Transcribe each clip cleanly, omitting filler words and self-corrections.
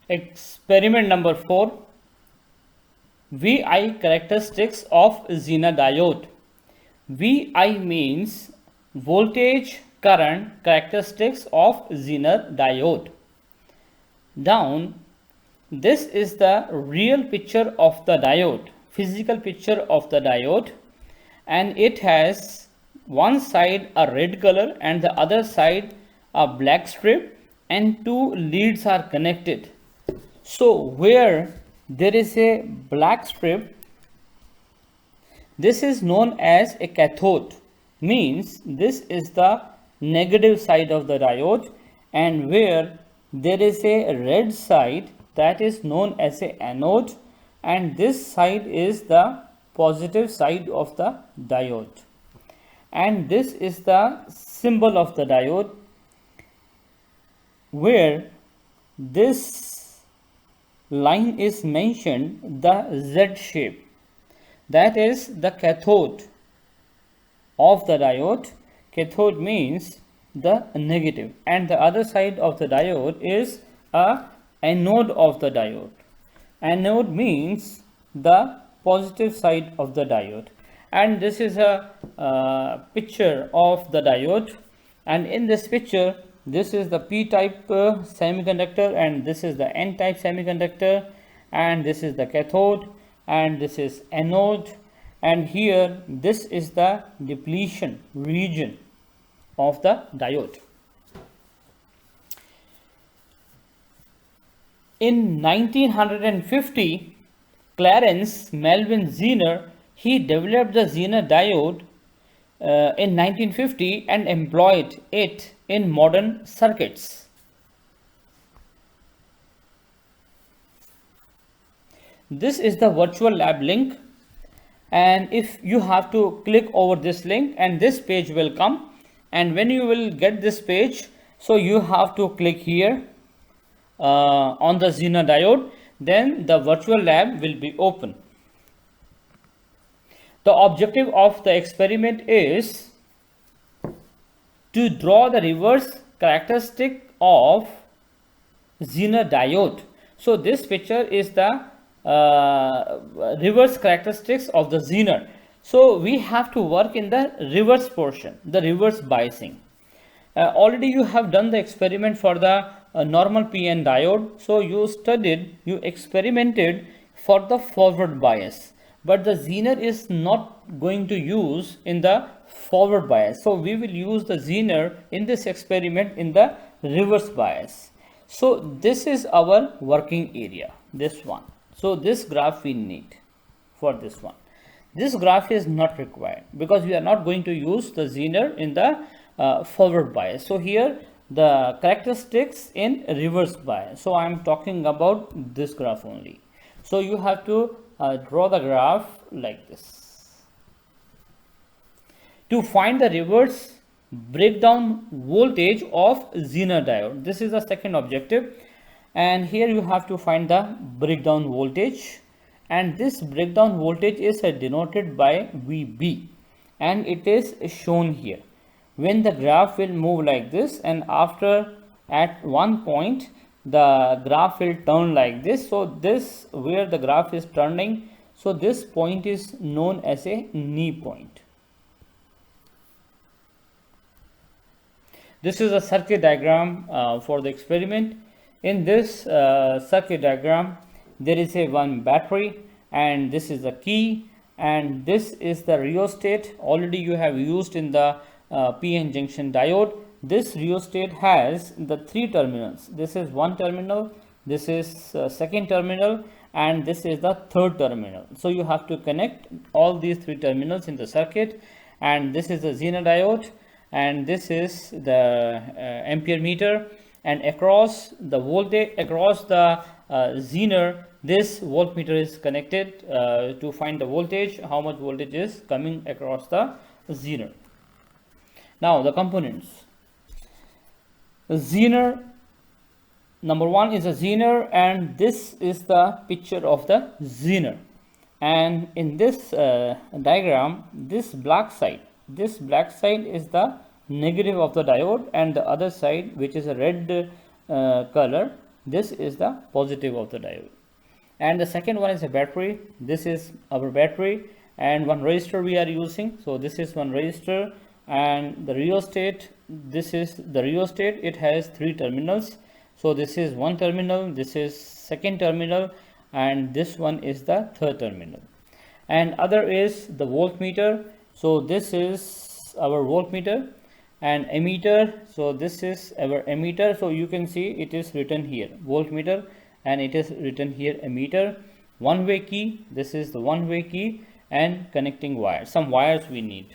Experiment number 4. VI characteristics of Zener diode. VI means voltage current characteristics of Zener diode. Down, this is the real picture of the diode, physical picture of the diode, and it has one side a red color and the other side a black strip, and two leads are connected. So where there is a black strip, this is known as a cathode, means this is the negative side of the diode, and where there is a red side, that is known as a anode, and this side is the positive side of the diode, and this is the symbol of the diode, where this line is mentioned the Z shape, that is the cathode of the diode. Cathode means the negative, and the other side of the diode is a anode of the diode. Anode means the positive side of the diode, and this is a picture of the diode, and in this picture this is the p-type semiconductor, and this is the n-type semiconductor, and this is the cathode, and this is anode, and here this is the depletion region of the diode. In 1950, Clarence Melvin Zener, he developed the Zener diode in 1950 and employed it in modern circuits. This is the virtual lab link, and if you have to click over this link, and this page will come, and when you will get this page, so you have to click here on the Zener diode, then the virtual lab will be open. The objective of the experiment is to draw the reverse characteristic of Zener diode. So this picture is the reverse characteristics of the Zener. So we have to work in the reverse portion, the reverse biasing. Already you have done the experiment for the normal PN diode. So you experimented for the forward bias, but the Zener is not going to use in the forward bias. So we will use the Zener in this experiment in the reverse bias. So this is our working area, this one. So this graph we need for this one. This graph is not required because we are not going to use the Zener in the forward bias. So here the characteristics in reverse bias. So I am talking about this graph only. So you have to draw the graph like this. To find the reverse breakdown voltage of Zener diode, this is the second objective, and here you have to find the breakdown voltage, and this breakdown voltage is denoted by VB, and it is shown here. When the graph will move like this, and after at one point the graph will turn like this, so this where the graph is turning, so this point is known as a knee point. This is a circuit diagram for the experiment. In this circuit diagram, there is a one battery, and this is the key, and this is the rheostat. Already you have used in the PN junction diode. This rheostat has the three terminals. This is one terminal, this is second terminal, and this is the third terminal. So you have to connect all these three terminals in the circuit, and this is the Zener diode, and this is the ampere meter, and across the voltage, across the Zener, this voltmeter is connected to find the voltage, how much voltage is coming across the Zener. Now the components. Zener, number one is a Zener, and this is the picture of the Zener, and in this diagram, this black side is the negative of the diode, and the other side, which is a red color, This is the positive of the diode. And the second one is a battery. This is our battery, and one resistor we are using. So this is one resistor, and the rheostat, this is the rheostat. It has 3 terminals. So this is one terminal, this is second terminal, and this one is the third terminal. And other is the voltmeter. So this is our voltmeter, and ammeter. So this is our ammeter. So you can see it is written here voltmeter, and it is written here ammeter. One way key, this is the one way key, and connecting wires, some wires we need.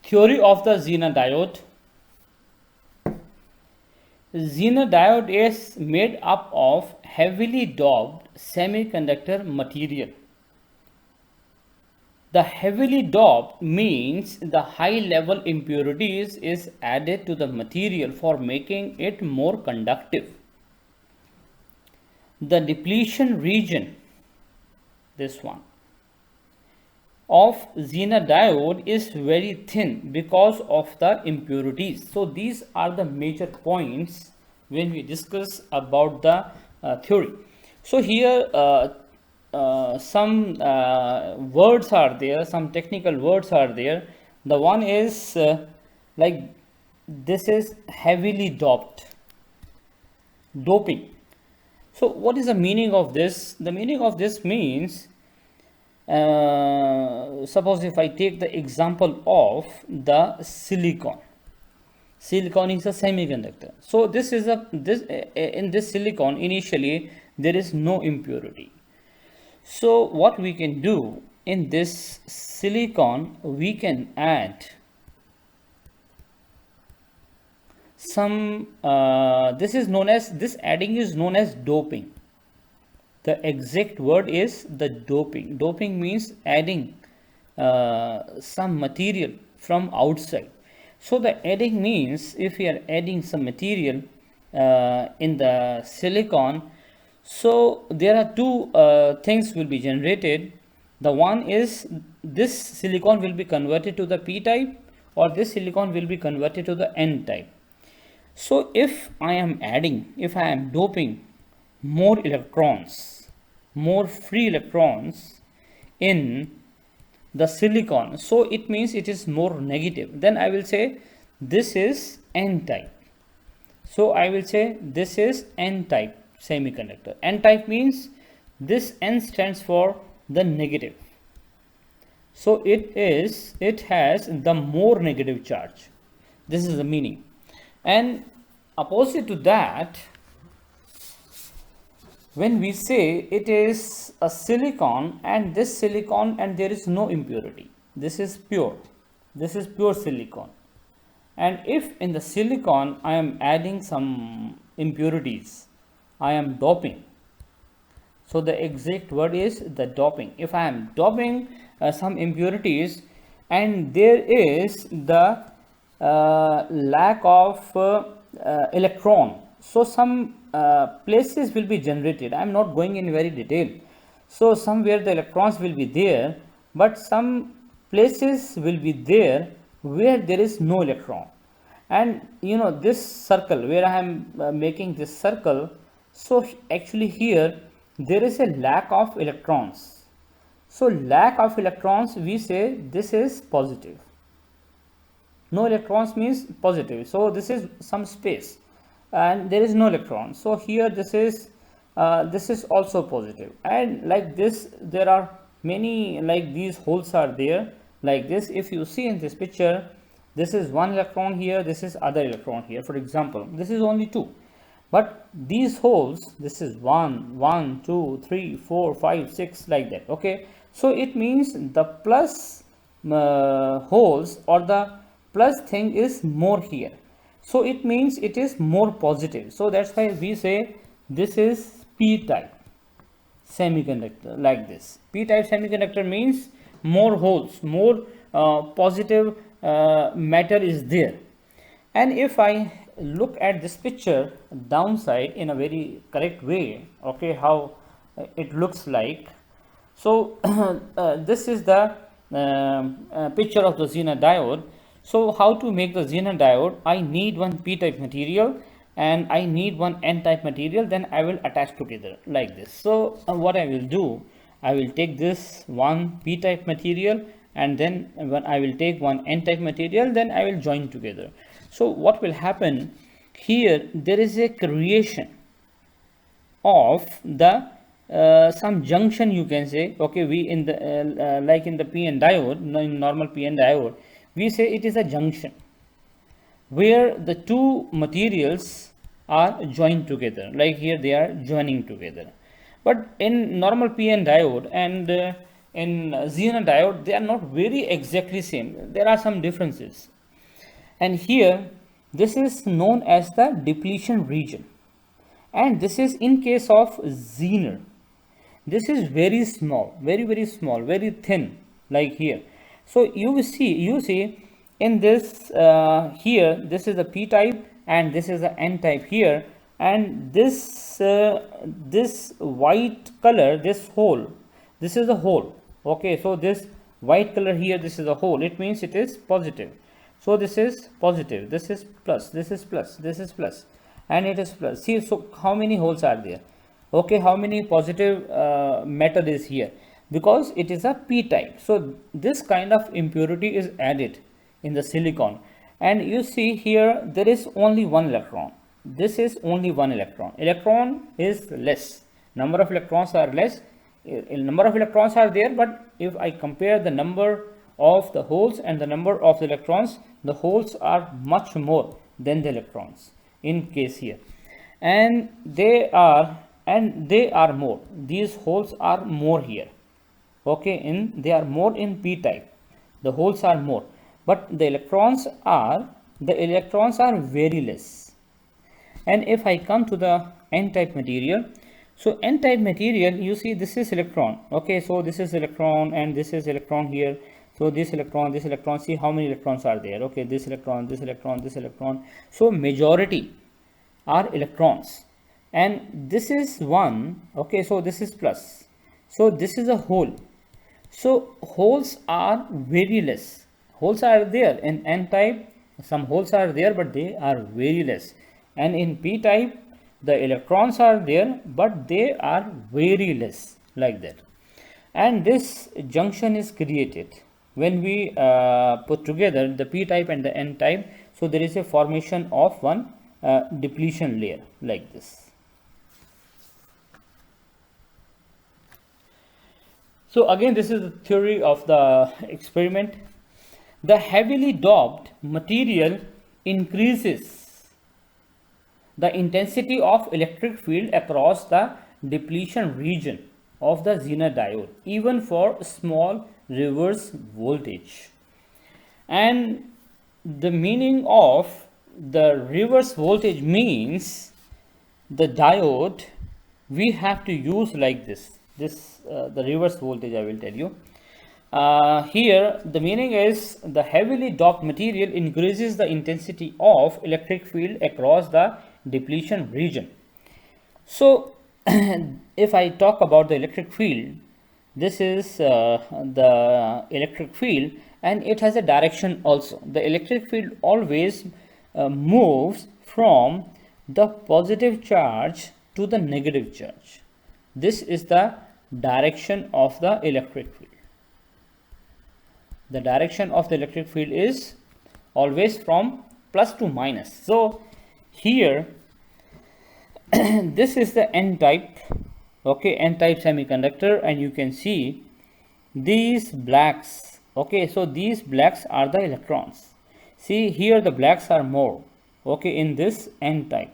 Theory of the Zener diode. Zener diode is made up of heavily doped semiconductor material. The heavily doped means the high level impurities is added to the material for making it more conductive. The depletion region, this one, of Zener diode is very thin because of the impurities. So these are the major points when we discuss about the theory. So here some words are there, some technical words are there. The one is like this is heavily doped, doping. So what is the meaning of this? The meaning of this means, suppose if I take the example of the silicon. Silicon is a semiconductor. So this is in this silicon initially there is no impurity. So what we can do in this silicon, we can add some this adding is known as doping. The exact word is the doping. Doping means adding some material from outside. So the adding means if we are adding some material in the silicon, so there are two things will be generated. The one is this silicon will be converted to the p type, or this silicon will be converted to the n type. So if I am doping more electrons, more free electrons in the silicon, so it means it is more negative. Then I will say this is n type. So I will say this is n type semiconductor. N type means this n stands for the negative. So it has the more negative charge. This is the meaning. And opposite to that, when we say it is a silicon and this silicon and there is no impurity, this is pure silicon. And if in the silicon I am adding some impurities, I am doping. So the exact word is the doping. If I am doping some impurities and there is the lack of electron, so some places will be generated. I am not going in very detail. So somewhere the electrons will be there, but some places will be there where there is no electron. And you know this circle where I am making this circle, so actually here there is a lack of electrons. So lack of electrons, we say this is positive. No electrons means positive. So this is some space and there is no electron. So here this is also positive. And like this there are many, like these holes are there like this. If you see in this picture, this is one electron here, this is other electron here. For example, this is only 2, but these holes, this is 1 2 3 4 5 6 like that. Okay, so it means the plus holes or the plus thing is more here. So it means it is more positive. So that's why we say this is p-type semiconductor, like this. P-type semiconductor means more holes, more positive matter is there. And if I look at this picture downside in a very correct way, okay, how it looks like. So this is the picture of the Zener diode. So how to make the Zener diode? I need one p-type material and I need one n-type material, then I will attach together like this. So what I will do, I will take this one p-type material, and then when I will take one n-type material, then I will join together. So what will happen here, there is a creation of the some junction, you can say. Okay, we in the like in the PN diode, in normal PN diode, we say it is a junction where the two materials are joined together, like here they are joining together. But in normal PN diode and in Zener diode, they are not very exactly same. There are some differences. And here this is known as the depletion region, and this is in case of Zener. This is very small, very small, very thin, like here. So you see in this here, this is a p-type and this is the n-type here, and this this white color, this hole, this is a hole. Okay, so this white color here, this is a hole, it means it is positive. So this is positive, this is plus, this is plus, this is plus, and it is plus. See, so how many holes are there? Okay, how many positive matter is here? Because it is a p-type, so this kind of impurity is added in the silicon. And you see here there is only one electron. This is only one electron. Electron is less, number of electrons are less. Number of electrons are there, but if I compare the number of the holes and the number of the electrons, the holes are much more than the electrons in case here, and they are more, these holes are more here. Okay, they are more in p-type, the holes are more, but the electrons are very less. And if I come to the n-type material, so n-type material, you see this is electron. Okay, so this is electron and this is electron here. So this electron, see how many electrons are there. Okay, this electron, this electron, this electron. So majority are electrons, and this is 1. Okay, so this is plus, so this is a hole. So holes are very less. Holes are there in n-type, some holes are there, but they are very less. And in p-type, the electrons are there, but they are very less, like that. And this junction is created when we put together the p-type and the n-type. So there is a formation of one depletion layer, like this. So again, this is the theory of the experiment. The heavily doped material increases the intensity of electric field across the depletion region of the Zener diode, even for small reverse voltage. And the meaning of the reverse voltage means the diode we have to use like this. The reverse voltage, I will tell you. Here the meaning is the heavily doped material increases the intensity of electric field across the depletion region. So if I talk about the electric field, this is the electric field, and it has a direction also. The electric field always moves from the positive charge to the negative charge. This is the direction of the electric field. The direction of the electric field is always from plus to minus. So here this is the n-type, okay, n-type semiconductor, and you can see these blacks. Okay, so these blacks are the electrons. See here the blacks are more, okay, in this n-type,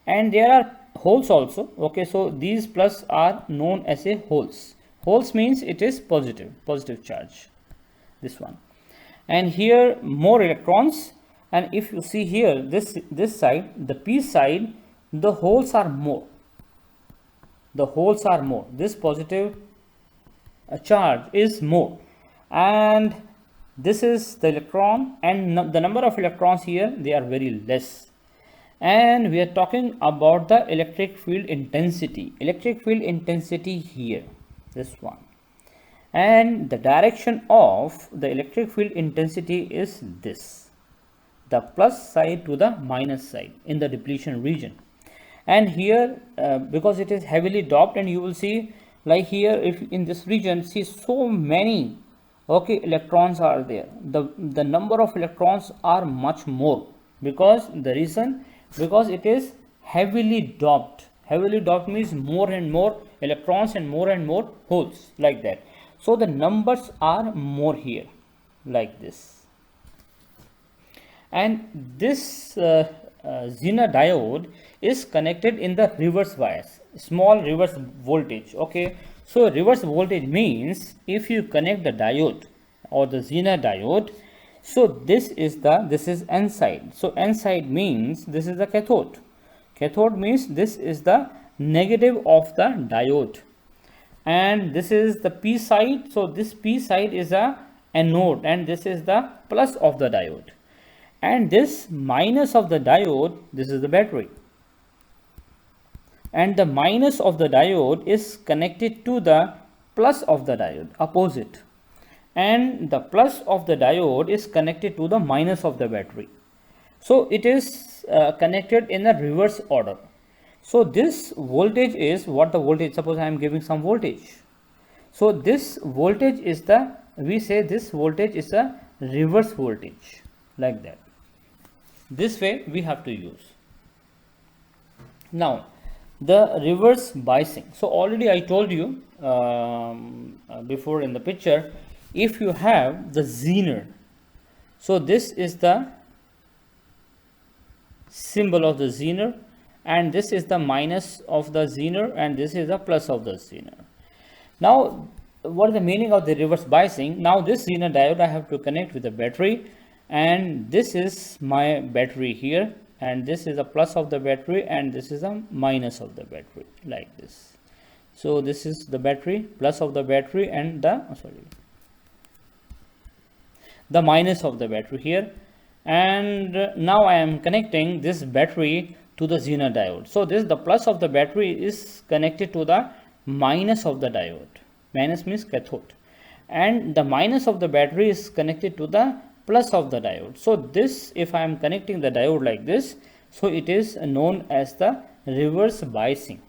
and there are holes also. Okay, so these plus are known as a holes. Holes means it is positive charge, this one. And here more electrons, And if you see here, this side, the p side, the holes are more. The holes are more. This positive charge is more, and this is the electron, and the number of electrons here, they are very less. And we are talking about the electric field intensity. Electric field intensity here, this one. And the direction of the electric field intensity is this, the plus side to the minus side in the depletion region. And here because it is heavily doped, and you will see, like here, if in this region, see so many electrons are there, the number of electrons are much more, because the reason, because it is heavily doped. Heavily doped means more and more electrons and more holes, like that. So the numbers are more here, like this. And this Zener diode is connected in the reverse bias, small reverse voltage. Okay, so reverse voltage means if you connect the diode or the Zener diode, so this is N side. So N side means this is the cathode. Cathode means this is the negative of the diode, and this is the p side. So this p side is a anode, and this is the plus of the diode. And this minus of the diode, this is the battery, and the minus of the diode is connected to the plus of the diode, opposite, and the plus of the diode is connected to the minus of the battery. So it is connected in a reverse order. So this voltage is what the voltage, suppose I am giving some voltage. So this voltage is the, we say this voltage is a reverse voltage, like that. This way we have to use. Now the reverse biasing. So already I told you before in the picture, if you have the Zener, so this is the symbol of the Zener, and this is the minus of the Zener, and this is the plus of the Zener. Now what is the meaning of the reverse biasing? Now this Zener diode I have to connect with the battery, and this is my battery here, and this is a plus of the battery, and this is a minus of the battery, like this. So this is the battery, plus of the battery, and the minus of the battery here. And now I am connecting this battery to the Zener diode. So this, the plus of the battery is connected to the minus of the diode. Minus means cathode, and the minus of the battery is connected to the plus of the diode. So this, if I am connecting the diode like this, so it is known as the reverse biasing.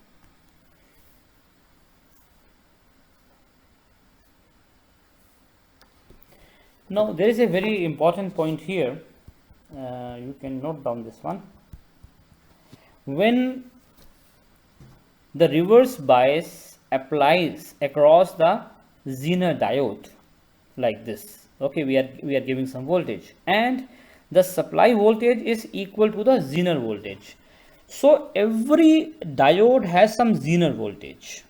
Now there is a very important point here. You can note down this one. When the reverse bias applies across the Zener diode, like this, okay, we are giving some voltage, and the supply voltage is equal to the Zener voltage. So every diode has some Zener voltage.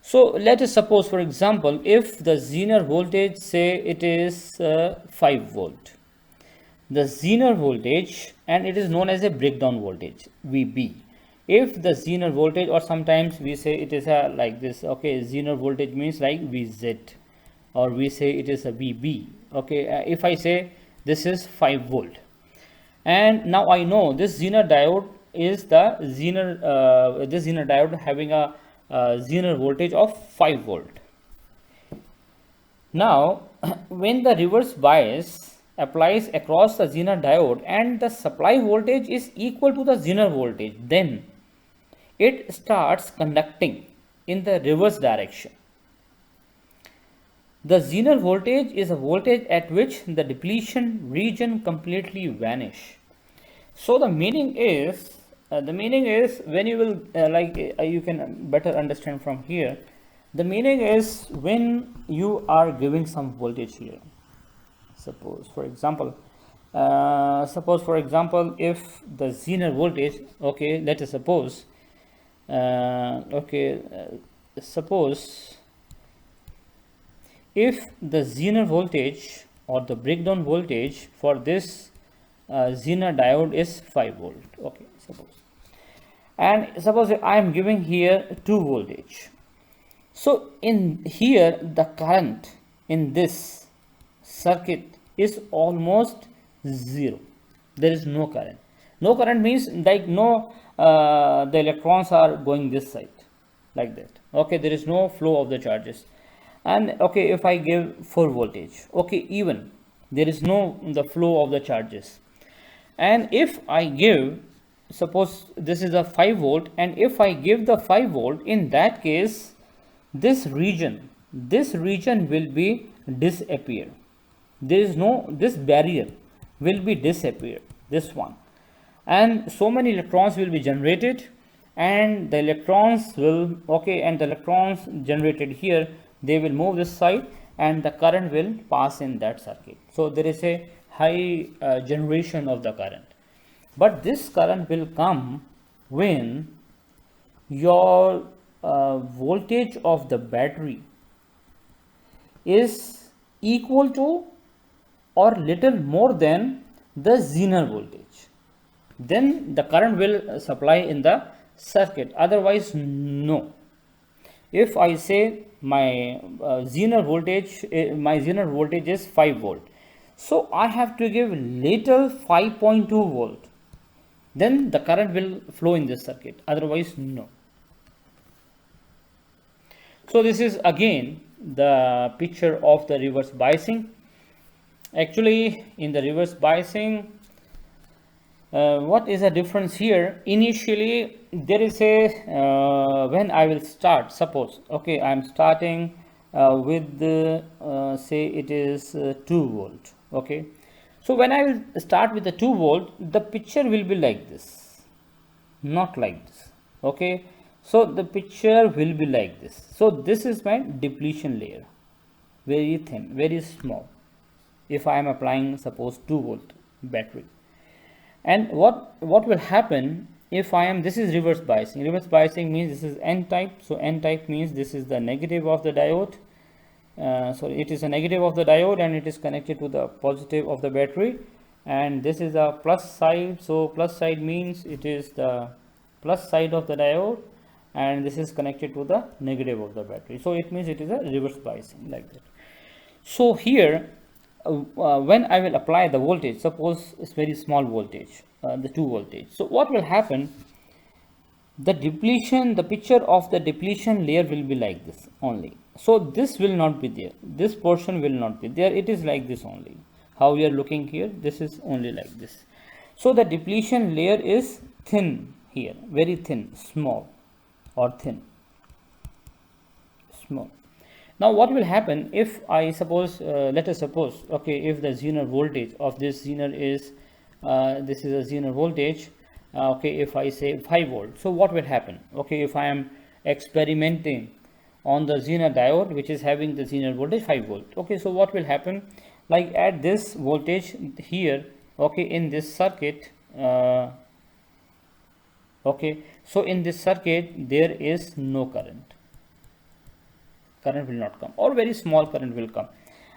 So let us suppose, for example, if the Zener voltage, say it is 5 volt, the Zener voltage, and it is known as a breakdown voltage, VB. If the Zener voltage, or sometimes we say it is a like this, okay, Zener voltage means like VZ, or we say it is a VB. Okay, if I say this is 5 volt, and now I know this Zener diode is the Zener, this Zener diode having a Zener voltage of 5 volt. Now when the reverse bias applies across the Zener diode and the supply voltage is equal to the Zener voltage, then it starts conducting in the reverse direction. The Zener voltage is a voltage at which the depletion region completely vanish. So the meaning is when you will you can better understand from here. The meaning is when you are giving some voltage here. Suppose for example, if the Zener voltage, okay, let us suppose, suppose if the Zener voltage or the breakdown voltage for this Zener diode is 5 volt. Okay, suppose I am giving here 2 voltage. So in here the current in this circuit is almost 0. There is no current. No current means like no the electrons are going this side like that. Okay, there is no flow of the charges. And okay, if I give 4 voltage, okay, even there is no the flow of the charges. And if I give, suppose this is a 5 volt, and if I give the 5 volt, in that case this region will be disappear. There is no, this barrier will be disappear, this one, and so many electrons will be generated, and the electrons will, okay, and the electrons generated here, they will move this side and the current will pass in that circuit. So there is a high generation of the current. But this current will come when your voltage of the battery is equal to or little more than the Zener voltage. Then the current will supply in the circuit, otherwise no. If I say my Zener voltage is 5 volt, so I have to give little 5.2 volt, then the current will flow in this circuit, otherwise no. So this is again the picture of the reverse biasing. Actually in the reverse biasing, what is the difference here? Initially there is a when I will start, suppose okay, I am starting with the say it is 2 volt. Okay, so when I will start with the 2 volt, the picture will be like this, not like this. Okay, so the picture will be like this. So this is my depletion layer, very thin, very small, if I am applying suppose 2 volt battery. And what will happen if I am, this is reverse biasing. Reverse biasing means this is N type. So N type means this is the negative of the diode. So it is a negative of the diode and it is connected to the positive of the battery, and this is a plus side. So plus side means it is the plus side of the diode, and this is connected to the negative of the battery. So it means it is a reverse biasing, like that. So here when I will apply the voltage, suppose it's very small voltage, the 2 voltage. So what will happen? The depletion, the picture of the depletion layer will be like this only. So this will not be there, this portion will not be there, it is like this only. How we are looking here, this is only like this. So the depletion layer is thin here, very thin, small or thin, small. Now what will happen if I suppose, let us suppose, okay, if the Zener voltage of this Zener is, this is a Zener voltage, okay, if I say 5 volt, so what will happen? Okay, if I am experimenting on the Zener diode which is having the Zener voltage 5 volt, okay, so what will happen? Like at this voltage here, okay, in this circuit, okay, so in this circuit there is no current will not come, or very small current will come.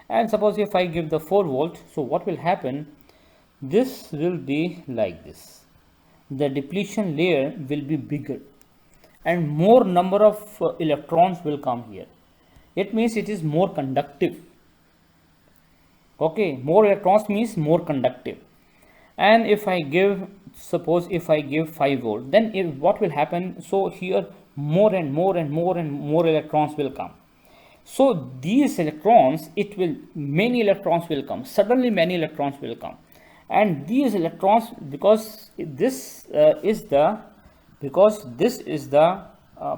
And suppose if I give the 4 volt, so what will happen? This will be like this, the depletion layer will be bigger and more number of electrons will come here. It means it is more conductive. Okay, more electrons means more conductive. And if I give, suppose if I give 5 volt, then what will happen? So here more and more and more and more electrons will come. So these electrons, many electrons will come, suddenly many electrons will come, and these electrons, because this is the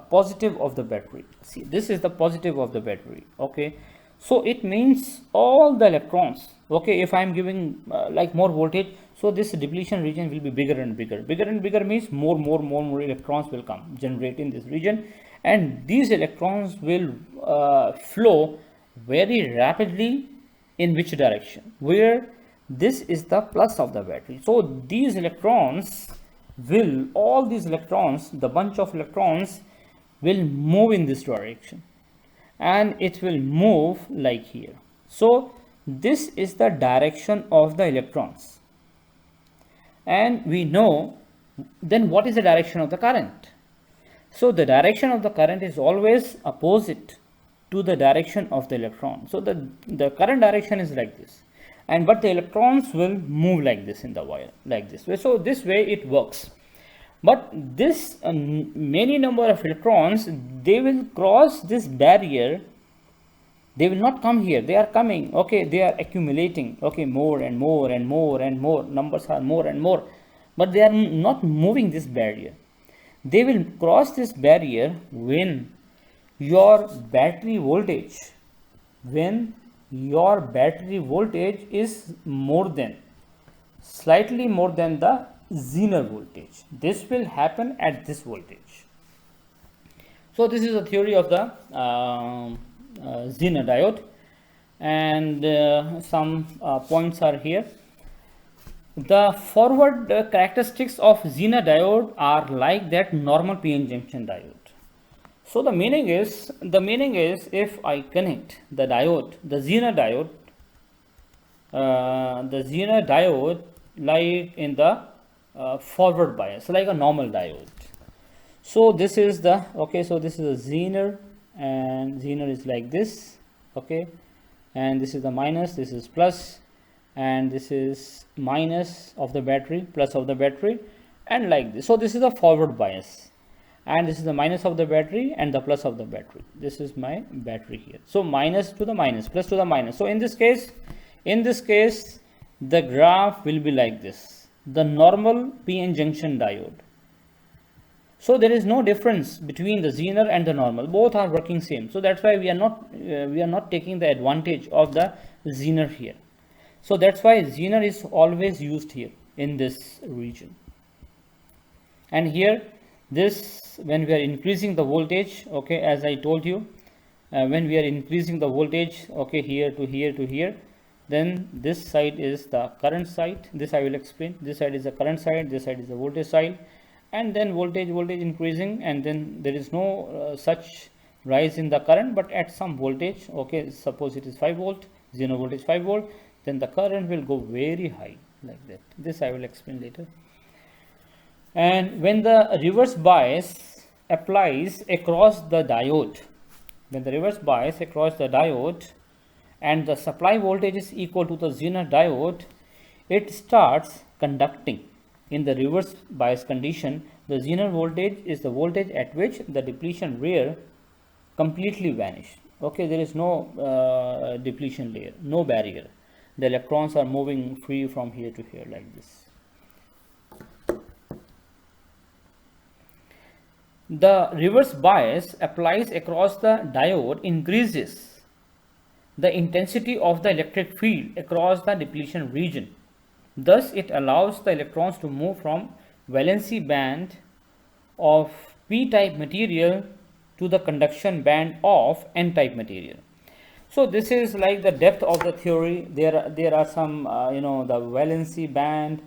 positive of the battery. See, this is the positive of the battery. Okay, so it means all the electrons, okay, if I am giving like more voltage, so this depletion region will be bigger and bigger. Bigger and bigger means more electrons will come, generate in this region, and these electrons will flow very rapidly in which direction? Where this is the plus of the battery. So these electrons will, all these electrons, the bunch of electrons will move in this direction, and it will move like here. So this is the direction of the electrons. and we know, then what is the direction of the current? So the direction of the current is always opposite to the direction of the electron. So the current direction is like this, and but the electrons will move like this in the wire, like this way. So this way it works. But this many number of electrons, they will cross this barrier. They will not come here. They are coming. Okay, they are accumulating. Okay, more and more and more and more. Numbers are more and more, but they are not moving this barrier. They will cross this barrier when your battery voltage, when your battery voltage is more than, slightly more than the Zener voltage. This will happen at this voltage. So this is a theory of the Zener diode, and some points are here. The forward characteristics of Zener diode are like that normal PN junction diode. So the meaning is if I connect the diode, the Zener diode like in the forward bias, like a normal diode. So this is the, okay, so this is a Zener, and Zener is like this, okay, and this is the minus, this is plus, and this is minus of the battery, plus of the battery, and like this. So this is the forward bias, and this is the minus of the battery and the plus of the battery. This is my battery here. So minus to the minus, plus to the minus. So in this case the graph will be like this, the normal PN junction diode. So there is no difference between the Zener and the normal. Both are working same. So that's why we are not taking the advantage of the Zener here. So that's why Zener is always used here in this region. And here, this, when we are increasing the voltage, okay, as I told you, when we are increasing the voltage, okay, here to here to here, then this side is the current side. This I will explain. This side is the current side, this side is the voltage side, and then voltage increasing, and then there is no such rise in the current, but at some voltage, okay, suppose it is 5 volt, Zener voltage 5 volt, then the current will go very high like that. This I will explain later. And when the reverse bias applies across the diode, when the reverse bias across the diode and the supply voltage is equal to the Zener diode, it starts conducting. In the reverse bias condition, the Zener voltage is the voltage at which the depletion layer completely vanish. Okay, there is no depletion layer, no barrier. The electrons are moving free from here to here like this. The reverse bias applies across the diode increases the intensity of the electric field across the depletion region. Thus, it allows the electrons to move from valency band of p-type material to the conduction band of n-type material. So this is like the depth of the theory. There are some the valency band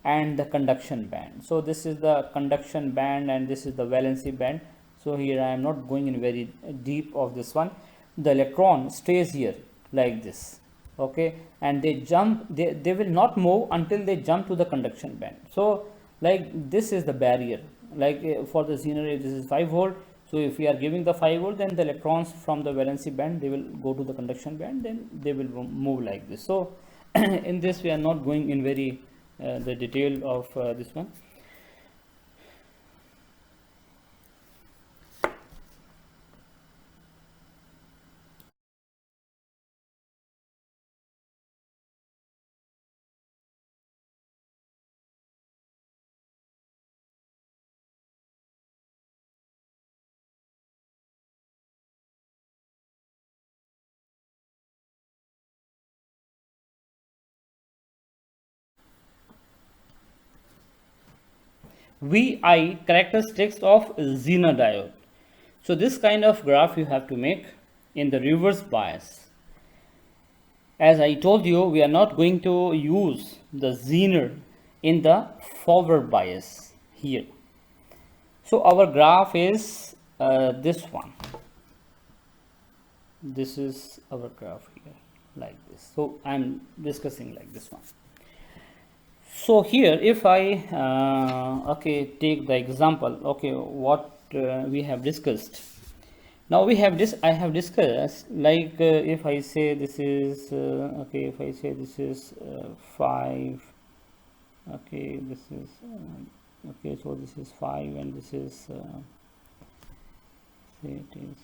and the conduction band. So this is the conduction band and this is the valency band. So here I am not going in very deep of this one. The electron stays here like this, okay, and they jump, they will not move until they jump to the conduction band. So like this is the barrier, like for the Zener this is 5 volt. So if we are giving the 5 volt, then the electrons from the valency band, they will go to the conduction band, then they will move like this. So in this we are not going in very the detail of this one. VI characteristics of Zener diode. So this kind of graph you have to make in the reverse bias. As I told you, we are not going to use the Zener in the forward bias here. So our graph is this one. This is our graph here like this. So I am discussing like this one. So here if I okay, take the example, okay, what we have discussed. Now we have this, I have discussed, like if I say this is okay, if I say this is 5, okay, this is okay, so this is 5 and this is say it is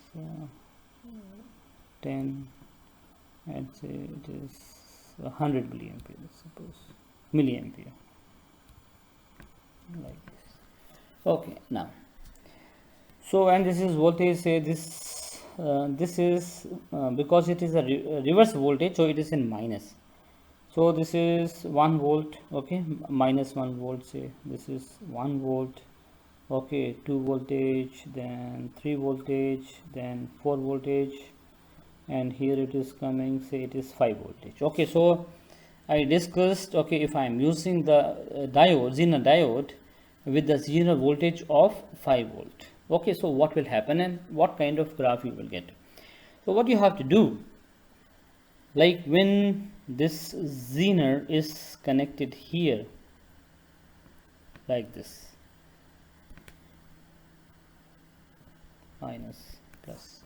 10 and say it is 100 milliampere, suppose milliampere, like this. Okay, now so and this is voltage, say this is because it is a reverse voltage, so it is in minus. So this is 1 volt, okay, minus 1 volt, say this is 1 volt, okay, 2 voltage, then 3 voltage, then 4 voltage, and here it is coming, say it is 5 voltage. Okay, so I discussed, okay, if I am using the diode, Zener diode with the Zener voltage of 5 volt. Okay, so what will happen and what kind of graph you will get? So what you have to do, like when this Zener is connected here like this, minus plus,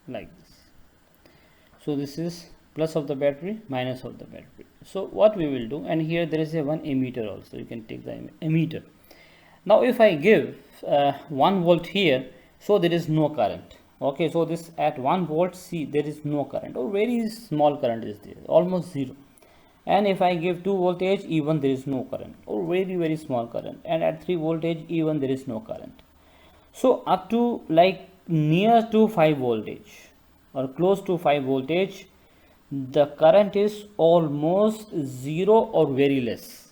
like this. So this is plus of the battery, minus of the battery. So what we will do, and here there is a one emitter also, you can take the emitter. Now if I give 1 volt here, so there is no current. Okay, so this at 1 volt, see there is no current, or very small current is there, almost zero. And if I give 2 voltage, even there is no current, or very small current. And at 3 voltage, even there is no current. So up to like near to 5 voltage or close to 5 voltage, the current is almost zero or very less,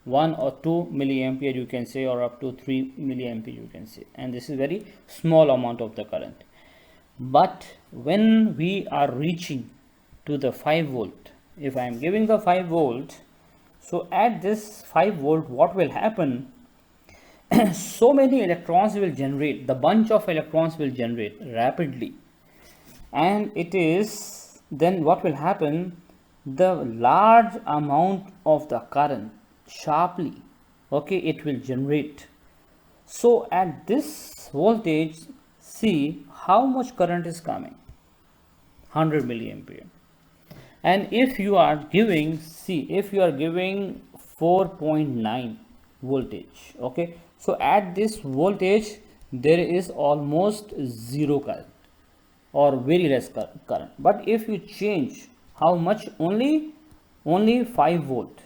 1 or 2 milliampere you can say, or up to 3 milliampere you can say, and this is very small amount of the current. But when we are reaching to the 5 volt, if I am giving the 5 volt, so at this 5 volt what will happen, so many electrons will generate, the bunch of electrons will generate rapidly, and it is then what will happen, the large amount of the current sharply, okay, it will generate. So at this voltage, see how much current is coming, 100 milliampere. And if you are giving, see if you are giving 4.9 voltage, okay, so at this voltage there is almost zero current or very less current. But if you change how much, only 5 volt,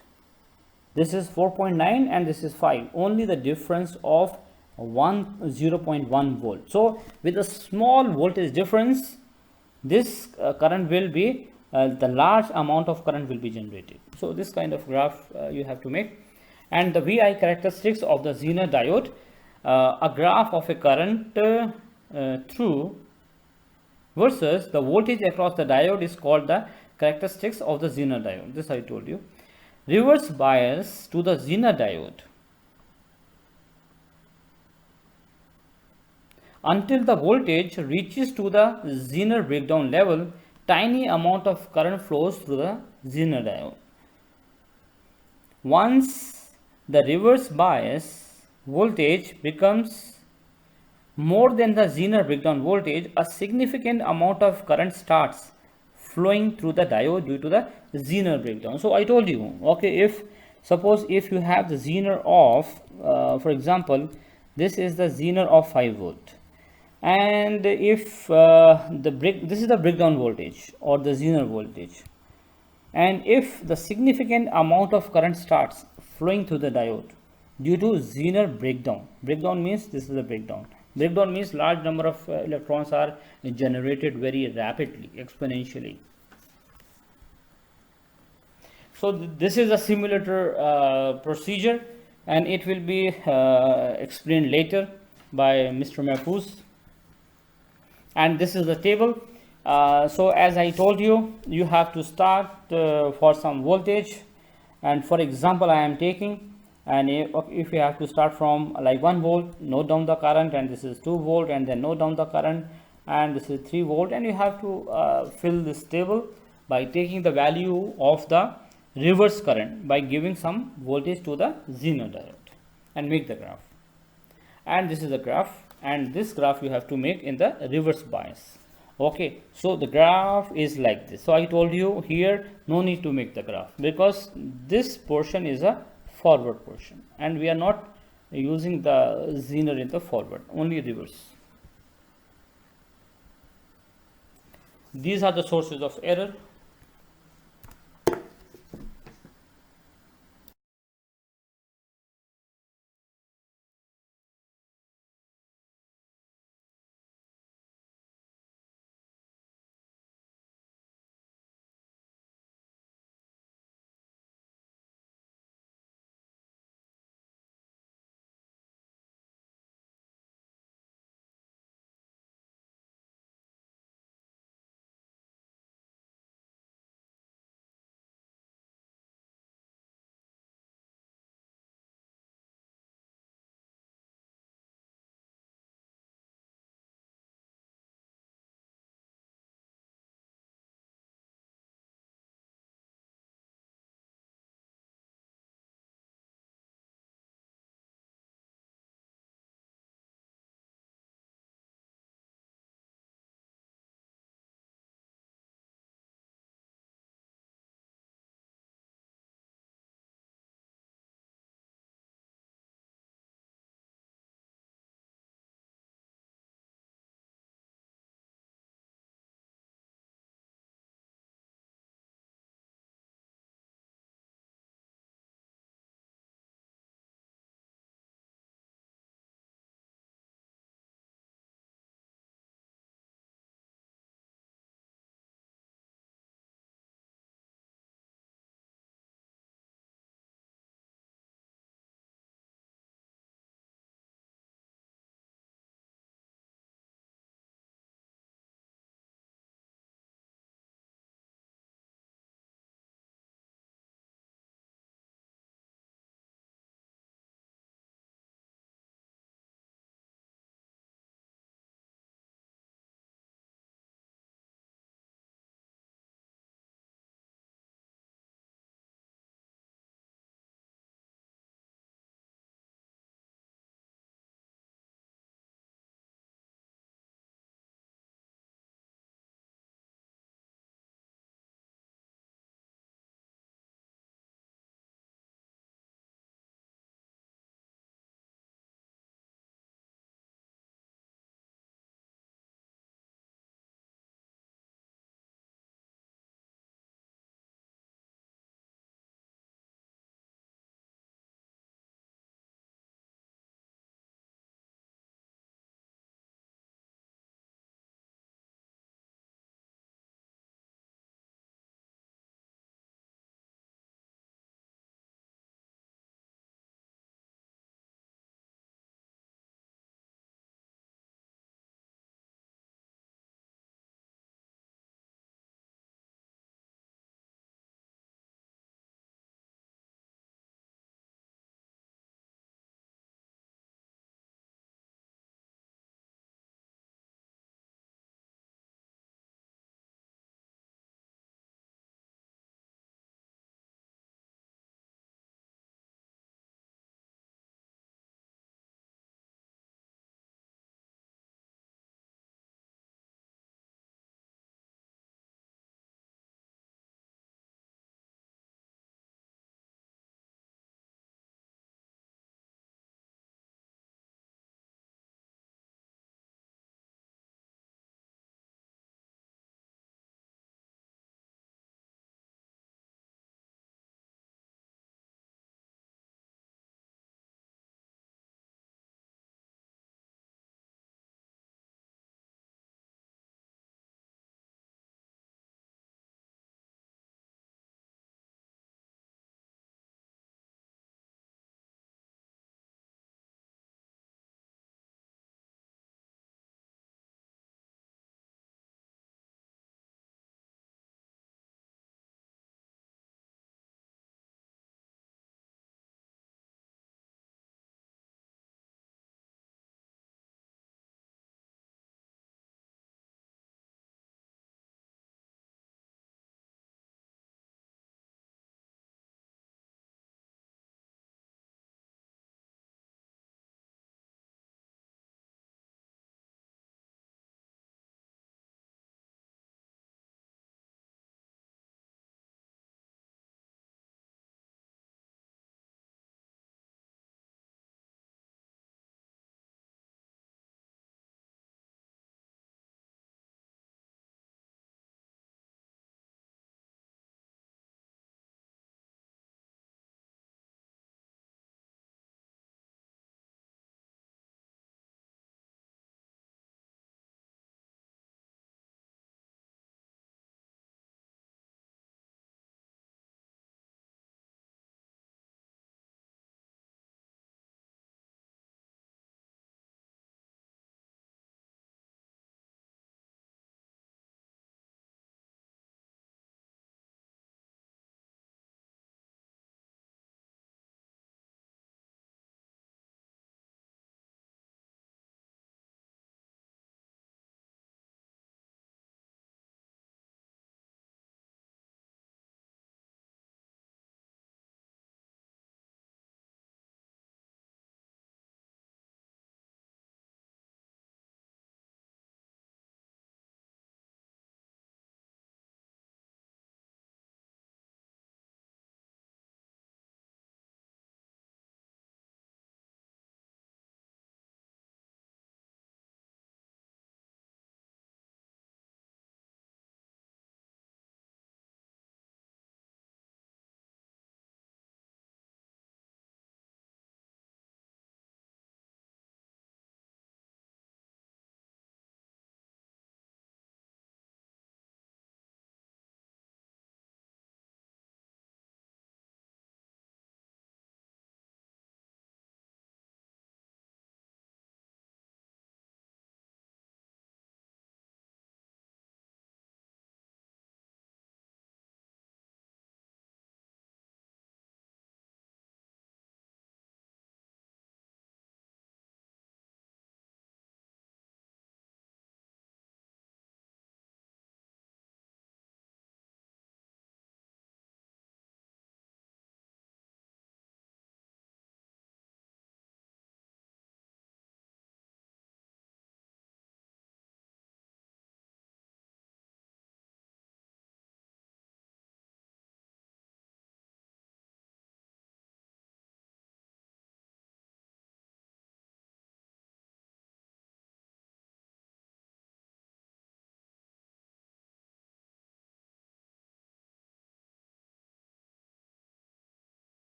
this is 4.9 and this is 5, only the difference of 0.1 volt. So with a small voltage difference, this current will be the large amount of current will be generated. So this kind of graph you have to make. And the VI characteristics of the Zener diode, a graph of a current through versus the voltage across the diode is called the characteristics of the Zener diode. This I told you. Reverse bias to the Zener diode. Until the voltage reaches to the Zener breakdown level, tiny amount of current flows through the Zener diode. Once the reverse bias voltage becomes more than the Zener breakdown voltage, a significant amount of current starts flowing through the diode due to the Zener breakdown. So I told you, okay, if suppose if you have the Zener of for example, this is the Zener of 5 volt, and if this is the breakdown voltage or the Zener voltage, and if the significant amount of current starts flowing through the diode due to Zener breakdown, means this is the breakdown means large number of electrons are generated very rapidly, exponentially. So this is a simulator procedure, and it will be explained later by Mr. Mahfouz. And this is the table. So as I told you, you have to start for some voltage, and for example I am taking, and if you have to start from like 1 volt, note down the current, and this is 2 volt, and then note down the current, and this is 3 volt, and you have to fill this table by taking the value of the reverse current by giving some voltage to the Zener diode and make the graph. And this is the graph, and this graph you have to make in the reverse bias. Okay, so the graph is like this. So I told you here no need to make the graph because this portion is a forward portion and we are not using the Zener in the forward, only reverse. These are the sources of error.